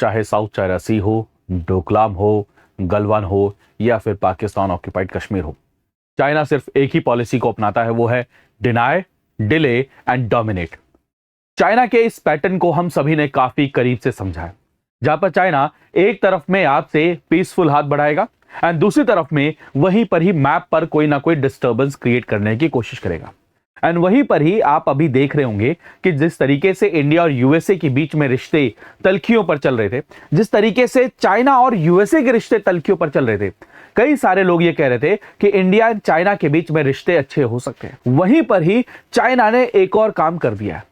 चाहे south China सी हो, डोकलाम हो, गलवान हो या फिर पाकिस्तान ऑक्यूपाइड कश्मीर हो, चाइना सिर्फ एक ही पॉलिसी को अपनाता है, वो है deny, delay and dominate. China के इस पैटर्न को हम सभी ने काफी करीब से समझा है, जहां पर चाइना एक तरफ में आपसे पीसफुल हाथ बढ़ाएगा एंड दूसरी तरफ में वहीं पर ही मैप पर कोई ना कोई डिस्टर्बेंस क्रिएट करने की कोशिश करेगा। एंड वहीं पर ही आप अभी देख रहे होंगे कि जिस तरीके से इंडिया और यूएसए के बीच में रिश्ते तल्खियों पर चल रहे थे, जिस तरीके से चाइना और यूएसए के रिश्ते तल्खियों पर चल रहे थे, कई सारे लोग ये कह रहे थे कि इंडिया और चाइना के बीच में रिश्ते अच्छे हो सकते हैं। वहीं पर ही चाइना ने एक और काम कर दिया है।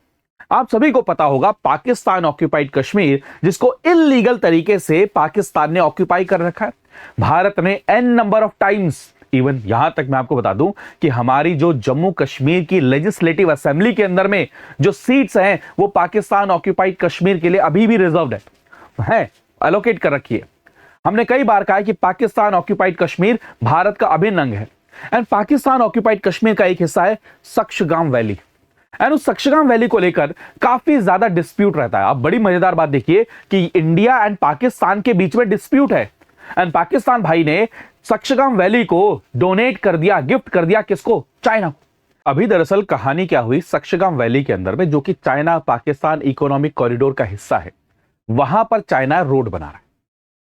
आप सभी को पता होगा, पाकिस्तान ऑक्यूपाइड कश्मीर, जिसको इलीगल तरीके से पाकिस्तान ने ऑक्यूपाई कर रखा है, भारत ने n number of times, even यहां तक मैं आपको बता दूं कि हमारी जो जम्मू कश्मीर की लेजिस्लेटिव असेंबली के अंदर में जो सीट्स हैं वो पाकिस्तान ऑक्यूपाइड कश्मीर के लिए अभी भी रिजर्व्ड है, एलोकेट कर रखी है। हमने कई बार कहा है कि पाकिस्तान ऑक्यूपाइड कश्मीर भारत का अभिन्न अंग है एंड पाकिस्तान ऑक्यूपाइड कश्मीर का एक हिस्सा है सक्शगाम वैली। एंड उस सक्शगाम वैली को लेकर काफी ज्यादा डिस्प्यूट रहता है। आप बड़ी मजेदार बात देखिए कि इंडिया एंड पाकिस्तान के बीच में डिस्प्यूट है एंड पाकिस्तान भाई ने सक्शगाम वैली को डोनेट कर दिया, गिफ्ट कर दिया, किसको? चाइना को। अभी दरअसल कहानी क्या हुई, सक्शगाम वैली के अंदर में, जो कि चाइना पाकिस्तान इकोनॉमिक कॉरिडोर का हिस्सा है, वहां पर चाइना रोड बना रहा है।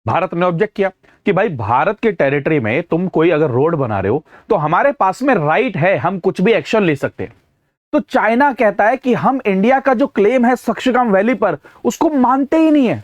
भारत ने ऑब्जेक्ट किया कि भाई भारत के टेरिटरी में तुम कोई अगर रोड बना रहे हो तो हमारे पास में राइट है, हम कुछ भी एक्शन ले सकते हैं। तो चाइना कहता है कि हम इंडिया का जो क्लेम है सक्शगाम वैली पर, उसको मानते ही नहीं है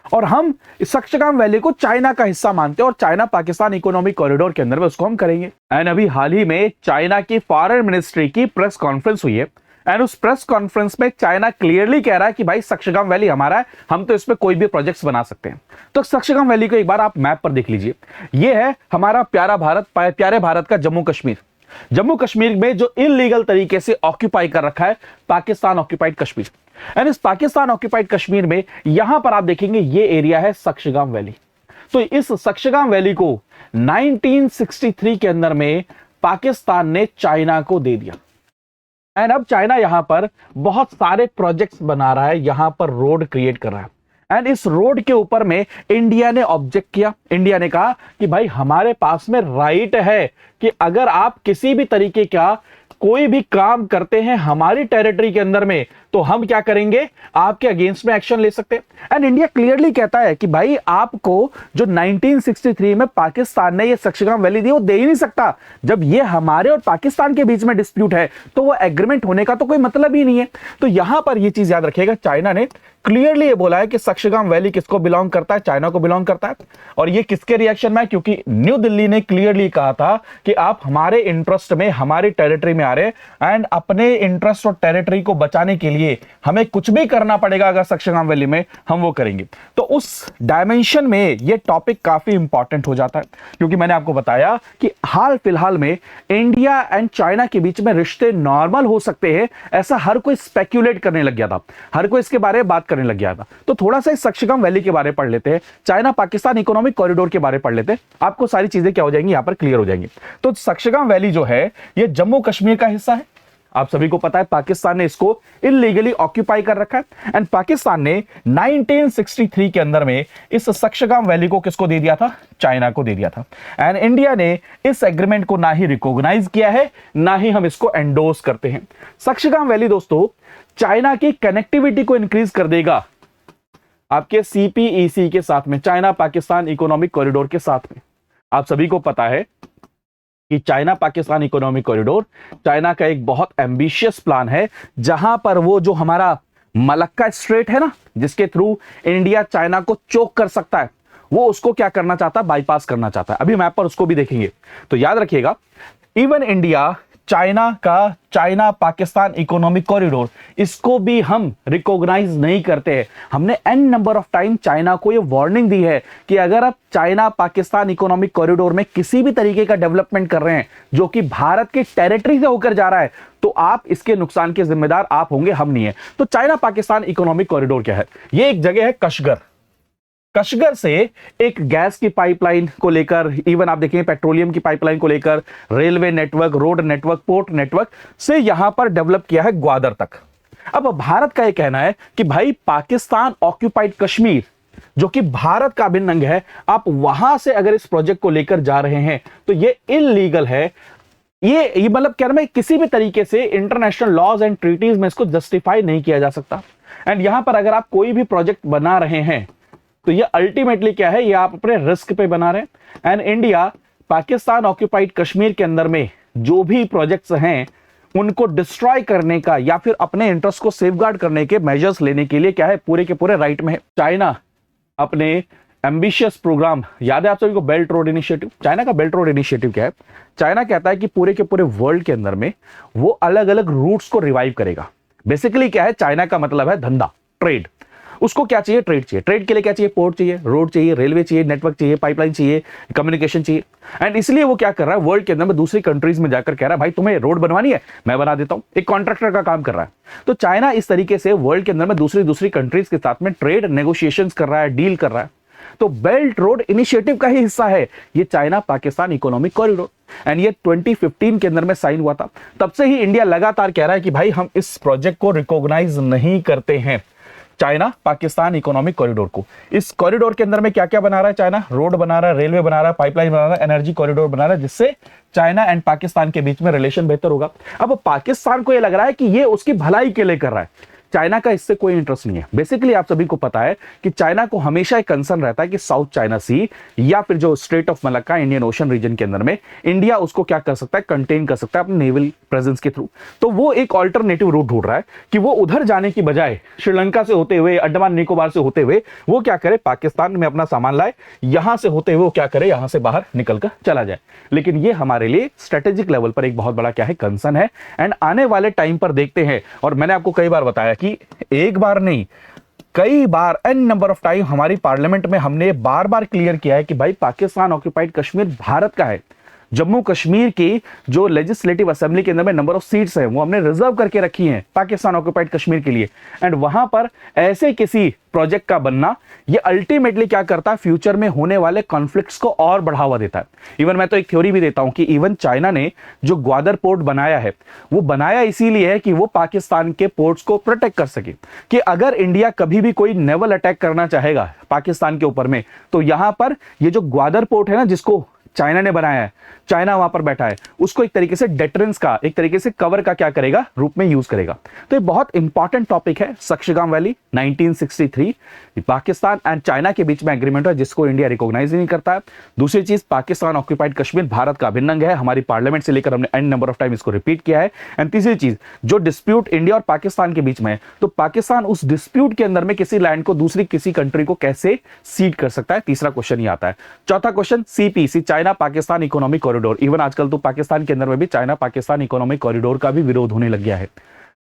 और हम इस सक्शगाम वैली को चाइना का हिस्सा मानते हैं और चाइना पाकिस्तान इकोनॉमिक कॉरिडोर के अंदर में उसको हम करेंगे। एंड अभी हाल ही में चाइना की फॉरेन मिनिस्ट्री की प्रेस कॉन्फ्रेंस हुई है एंड उस प्रेस कॉन्फ्रेंस में चाइना क्लियरली कह रहा है कि भाई सक्शगाम वैली हमारा है, हम तो इस पे कोई भी प्रोजेक्ट्स बना सकते हैं। तो सक्शगाम वैली को एक बार आप मैप पर देख लीजिए। यह है हमारा प्यारे भारत का जम्मू कश्मीर। जम्मू कश्मीर में जो इलीगल तरीके से ऑक्यूपाई कर रखा है पाकिस्तान ऑक्यूपाइड कश्मीर, एंड इस पाकिस्तान ऑक्यूपाइड कश्मीर में यहां पर आप देखेंगे ये एरिया है सक्शगाम वैली। तो इस सक्शगाम वैली को 1963 के अंदर में पाकिस्तान ने चाइना को दे दिया एंड अब चाइना यहां पर बहुत सारे प्रोजेक्ट्स बना रहा है, यहां पर रोड क्रिएट कर रहा है एंड इस रोड के ऊपर में इंडिया ने ऑब्जेक्ट किया। इंडिया ने कहा कि भाई हमारे पास में राइट है कि अगर आप किसी भी तरीके का कोई भी काम करते हैं हमारी टेरिटरी के अंदर में तो हम क्या करेंगे, आपके अगेंस्ट में एक्शन ले सकते हैं। एंड इंडिया क्लियरली कहता है कि भाई आपको जो 1963 में पाकिस्तान ने ये सक्शगाम वैली दी वो दे ही नहीं सकता। जब ये हमारे और पाकिस्तान के बीच में डिस्प्यूट है तो वो एग्रीमेंट होने का तो कोई मतलब ही नहीं है। तो यहां पर ये चीज याद रखिएगा, चाइना ने क्लियरली ये बोला है कि सक्शगाम वैली किसको बिलोंग करता है, चाइना को बिलोंग करता है। और ये किसके रिएक्शन में है, क्योंकि न्यू दिल्ली ने क्लियरली कहा था कि आप हमारे इंटरेस्ट में हमारी टेरिटरी में आ रहे एंड अपने इंटरेस्ट और टेरिटरी को बचाने के लिए हमें कुछ भी करना पड़ेगा अगर सक्शगाम वैली में, हम वो करेंगे। तो उस डायमेंशन में ये टॉपिक काफी इंपॉर्टेंट हो जाता है, क्योंकि मैंने आपको बताया कि हाल फिलहाल में इंडिया एंड चाइना के बीच में रिश्ते नॉर्मल हो सकते हैं, ऐसा हर कोई स्पेक्यूलेट करने लग गया था, हर कोई इसके बारे में बात करने लग गया था। तो थोड़ा सा इस सक्शगाम वैली के बारे में पढ़ लेते हैं, चाइना पाकिस्तान इकोनॉमिक कॉरिडोर के बारे में पढ़ लेते हैं, आपको सारी चीजें क्या हो जाएंगी यहां पर क्लियर हो जाएंगी। तो सक्शगाम वैली जो है ये जम्मू कश्मीर का हिस्सा है। आप सभी को पता है पाकिस्तान ने इसको इलीगली ऑक्यूपाई कर रखा है एंड पाकिस्तान ने 1963 के अंदर में इस सक्शगाम वैली को किसको दे दिया था, चाइना को दे दिया था। एंड इंडिया ने इस एग्रीमेंट को ना ही रिकॉग्नाइज किया है ना ही हम इसको एंडोर्स करते हैं। सक्शगाम वैली दोस्तों चाइना की कनेक्टिविटी को इंक्रीज कर देगा आपके सीपीईसी के साथ में, चाइना पाकिस्तान इकोनॉमिक कॉरिडोर के साथ में। आप सभी को पता है कि China Pakistan economic corridor China का एक बहुत एम्बिशियस प्लान है, जहां पर वो जो हमारा मलक्का स्ट्रेट है ना, जिसके थ्रू इंडिया चाइना को चोक कर सकता है, वो उसको क्या करना चाहता है, बाईपास करना चाहता है। अभी मैप पर उसको भी देखेंगे। तो याद रखिएगा, इवन इंडिया चाइना का चाइना पाकिस्तान इकोनॉमिक कॉरिडोर, इसको भी हम रिकॉग्नाइज नहीं करते हैं। हमने n number of time China को ये वार्निंग दी है कि अगर आप चाइना पाकिस्तान इकोनॉमिक कॉरिडोर में किसी भी तरीके का डेवलपमेंट कर रहे हैं जो कि भारत की टेरिटरी से होकर जा रहा है, तो आप इसके नुकसान के जिम्मेदार आप होंगे, हम नहीं है। तो चाइना पाकिस्तान इकोनॉमिक कॉरिडोर क्या है, ये एक जगह है कशगर। कशगर से एक गैस की पाइपलाइन को लेकर, इवन आप देखेंगे पेट्रोलियम की पाइपलाइन को लेकर, railway network, road network, port network से यहां पर डेवलप किया है ग्वादर तक। अब भारत का यह कहना है कि भाई पाकिस्तान ऑक्यूपाइड कश्मीर जो कि भारत का अभिन्न अंग है, आप वहां से अगर इस प्रोजेक्ट को लेकर जा रहे हैं तो ये इलीगल है। ये मतलब क्या नाम है, किसी भी तरीके से इंटरनेशनल लॉज एंड ट्रीटीज में इसको जस्टिफाई नहीं किया जा सकता। एंड यहां पर अगर आप कोई भी प्रोजेक्ट बना रहे हैं तो ये अल्टीमेटली क्या है, ये आप अपने रिस्क पे बना रहे हैं। And India Pakistan occupied Kashmir के अंदर में जो भी प्रोजेक्ट्स हैं उनको डिस्ट्रॉय करने का या फिर अपने इंटरेस्ट को सेफगार्ड करने के मेजर्स लेने के लिए क्या है, पूरे के पूरे राइट में है। चाइना अपने एम्बिशियस प्रोग्राम, याद है आप सभी को बेल्ट रोड इनिशिएटिव, चाइना का बेल्ट रोड इनिशिएटिव क्या है, चाइना कहता है कि पूरे के पूरे वर्ल्ड के अंदर में वो अलग अलग रूट्स को रिवाइव करेगा। बेसिकली क्या है, चाइना का मतलब है धंधा, ट्रेड। उसको क्या चाहिए, ट्रेड चाहिए। ट्रेड के लिए क्या चाहिए, पोर्ट चाहिए, रोड चाहिए, रेलवे चाहिए, नेटवर्क चाहिए, पाइपलाइन चाहिए, कम्युनिकेशन चाहिए। एंड इसलिए वो क्या कर रहा है, वर्ल्ड के अंदर में दूसरी कंट्रीज में जाकर कह रहा है भाई तुम्हें रोड बनवानी है, मैं बना देता हूं। एक कॉन्ट्रैक्टर का काम कर रहा है। तो चाइना इस तरीके से वर्ल्ड के अंदर में दूसरी कंट्रीज के साथ में ट्रेड नेगोशिएशंस कर रहा है, डील कर रहा है। तो बेल्ट रोड इनिशिएटिव का ही हिस्सा है ये China Pakistan economic corridor. And ये 2015 के अंदर में साइन हुआ था। तब से ही इंडिया लगातार कह रहा है कि भाई हम इस प्रोजेक्ट को रिकॉग्नाइज नहीं करते हैं, चाइना पाकिस्तान इकोनॉमिक कॉरिडोर को। इस कॉरिडोर के अंदर में क्या क्या बना रहा है चाइना, रोड बना रहा है, रेलवे बना रहा है, पाइपलाइन बना रहा है, एनर्जी कॉरिडोर बना रहा है, जिससे चाइना एंड पाकिस्तान के बीच में रिलेशन बेहतर होगा। अब पाकिस्तान को यह लग रहा है कि ये उसकी भलाई के लिए कर रहा है, चाइना का इससे कोई इंटरेस्ट नहीं है। बेसिकली आप सभी को पता है कि चाइना को हमेशा एक कंसर्न रहता है कि साउथ चाइना सी या फिर जो strait of Malacca Indian ocean region के अंदर में इंडिया उसको क्या कर सकता है, कंटेन कर सकता है अपने नेवल प्रेजेंस के थ्रू। तो वो एक ऑल्टरनेटिव रूट ढूंढ रहा है कि वो उधर जाने की बजाय श्रीलंका से होते हुए, अंडमान निकोबार से होते हुए वो क्या करे, पाकिस्तान में अपना सामान लाए, यहां से होते हुए वो क्या करे, यहां से बाहर निकल कर चला जाए। लेकिन ये हमारे लिए स्ट्रेटेजिक लेवल पर एक बहुत बड़ा क्या है, कंसर्न है। एंड आने वाले टाइम पर देखते हैं, और मैंने आपको कई बार बताया कि एक बार नहीं कई बार एन नंबर ऑफ टाइम हमारी पार्लियामेंट में हमने बार बार क्लियर किया है कि भाई पाकिस्तान ऑक्यूपाइड कश्मीर भारत का है। जम्मू कश्मीर की जो लेजिस्लेटिव असेंबली के अंदर में नंबर ऑफ सीट्स है वो हमने रिजर्व करके रखी हैं पाकिस्तान ऑक्यूपाइड कश्मीर के लिए। एंड वहां पर ऐसे किसी प्रोजेक्ट का बनना ये अल्टीमेटली क्या करता है, फ्यूचर में होने वाले कॉन्फ्लिक्ट्स को और बढ़ावा देता है। इवन मैं तो एक थ्योरी भी देता हूं कि इवन चाइना ने जो ग्वादर पोर्ट बनाया है वो बनाया इसीलिए है कि वो पाकिस्तान के पोर्ट्स को प्रोटेक्ट कर सके, कि अगर इंडिया कभी भी कोई नेवल अटैक करना चाहेगा पाकिस्तान के ऊपर में तो यहां पर ये जो ग्वादर पोर्ट है ना, जिसको चाइना ने बनाया है, चाइना वहां पर बैठा है, उसको एक तरीके से डेटरेंस का, एक तरीके से कवर का क्या करेगा, रूप में यूज करेगा। तो ये बहुत इंपॉर्टेंट टॉपिक है। सक्शगाम वैली 1963 पाकिस्तान एंड चाइना के बीच में एग्रीमेंट है जिसको इंडिया रिकॉग्नाइज नहीं करता है। दूसरी चीज, पाकिस्तान ऑक्यूपाइड कश्मीर भारत का अभिन्न अंग है, हमारी पार्लियामेंट से लेकर हमने एन नंबर ऑफ टाइम इसको रिपीट किया है। एंड तीसरी चीज, जो डिस्प्यूट इंडिया और पाकिस्तान के बीच में है, तो पाकिस्तान उस डिस्प्यूट के अंदर में किसी लैंड को दूसरी किसी कंट्री को कैसे सीड कर सकता है, तीसरा क्वेश्चन ये आता है। चौथा question, CPC China Pakistan economic corridor. Even आजकल तो पाकिस्तान के अंदर में भी चाइना पाकिस्तान इकोनॉमिक कॉरिडोर का भी विरोध होने लग गया है।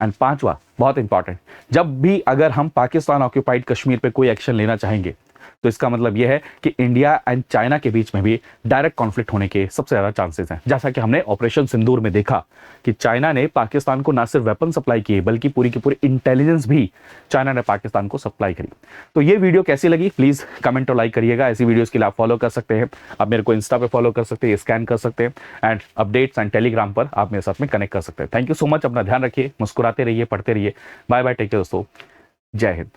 एंड पांचवा बहुत इंपॉर्टेंट, जब भी अगर हम पाकिस्तान ऑक्यूपाइड कश्मीर पे कोई एक्शन लेना चाहेंगे तो इसका मतलब यह है कि इंडिया एंड चाइना के बीच में भी डायरेक्ट कॉन्फ्लिक्ट होने के सबसे ज्यादा चांसेस हैं। जैसा कि हमने ऑपरेशन सिंदूर में देखा कि चाइना ने पाकिस्तान को ना सिर्फ वेपन सप्लाई किए बल्कि पूरी की पूरी इंटेलिजेंस भी चाइना ने पाकिस्तान को सप्लाई करी। तो ये वीडियो कैसी लगी प्लीज कमेंट और लाइक करिएगा। ऐसी वीडियोस के लिए आप फॉलो कर सकते हैं, आप मेरे को इंस्टा पे फॉलो कर सकते हैं, स्कैन कर सकते हैं, एंड अपडेट्स एंड टेलीग्राम पर आप मेरे साथ में कनेक्ट कर सकते हैं। थैंक यू सो मच, अपना ध्यान रखिए, मुस्कुराते रहिए, पढ़ते रहिए। बाय बाय, टेक केयर दोस्तों, जय हिंद।